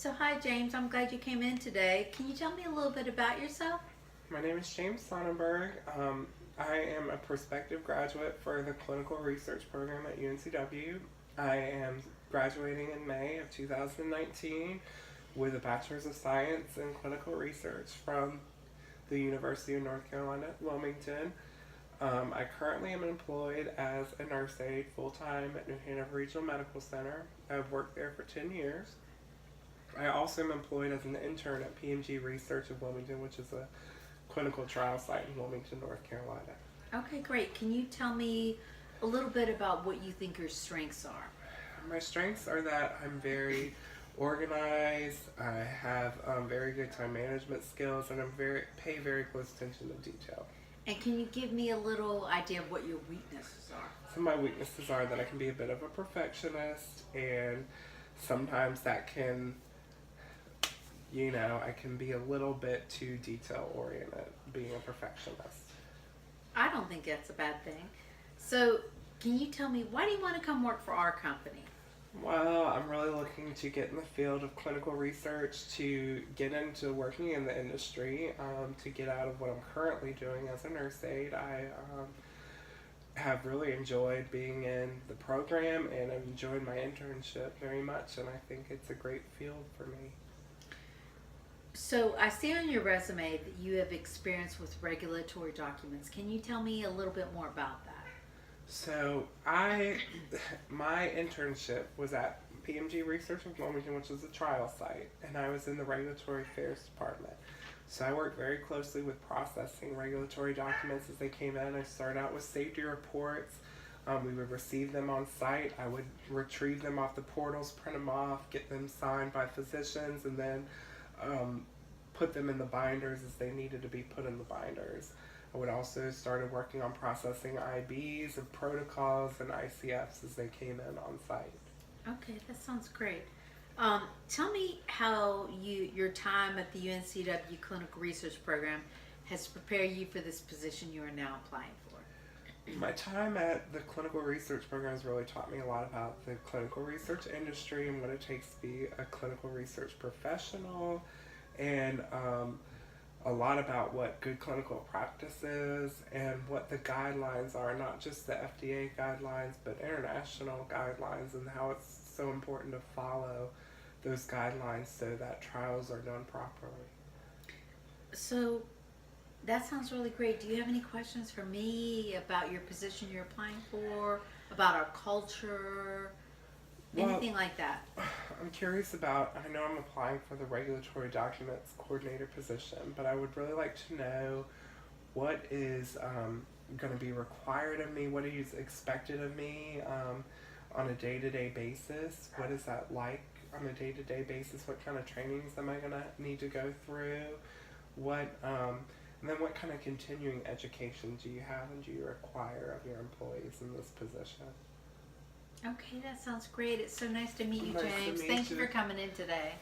So hi James, I'm glad you came in today. Can you tell me a little bit about yourself? My name is James Sonnenberg. I am a prospective graduate for the Clinical Research Program at UNCW. I am graduating in May of 2019 with a Bachelor's of Science in Clinical Research from the University of North Carolina at Wilmington. I currently am employed as a nurse aide full time at New Hanover Regional Medical Center. I've worked there for 10 years. I also am employed as an intern at PMG Research of Wilmington, which is a clinical trial site in Wilmington, North Carolina. Okay, great. Can you tell me a little bit about what you think your strengths are? My strengths are that I'm very organized, I have very good time management skills, and pay very close attention to detail. And can you give me a little idea of what your weaknesses are? Some of my weaknesses are that I can be a bit of a perfectionist, and sometimes that can, I can be a little bit too detail oriented, being a perfectionist. I don't think that's a bad thing. So, can you tell me why do you want to come work for our company? Well, I'm really looking to get in the field of clinical research, to get into working in the industry, to get out of what I'm currently doing as a nurse aide. I have really enjoyed being in the program and I've enjoyed my internship very much, and I think it's a great field for me. So, I see on your resume that you have experience with regulatory documents. Can you tell me a little bit more about that? So my internship was at PMG Research in Wilmington, which is a trial site, and I was in the regulatory affairs department. So I worked very closely with processing regulatory documents as they came in. I started out with safety reports. We would receive them on site. I would retrieve them off the portals, print them off, get them signed by physicians, and then put them in the binders as they needed to be put in the binders. I would also started working on processing IBs and protocols and ICFs as they came in on site. Okay, that sounds great. Tell me how your time at the UNCW Clinical Research Program has prepared you for this position you are now applying for. My time at the clinical research program has really taught me a lot about the clinical research industry and what it takes to be a clinical research professional, and a lot about what good clinical practice is and what the guidelines are, not just the FDA guidelines, but international guidelines, and how it's so important to follow those guidelines so that trials are done properly. So that sounds really great. Do you have any questions for me about your position you're applying for, about our culture, anything like that? I'm curious about, I know I'm applying for the regulatory documents coordinator position, but I would really like to know what is going to be required of me, what is expected of me on a day-to-day basis. What is that like on a day-to-day basis? What kind of trainings am I going to need to go through? And then what kind of continuing education do you have and do you require of your employees in this position? Okay, that sounds great. It's so nice to meet you, Nice to James. meet Thank you you. for coming in today.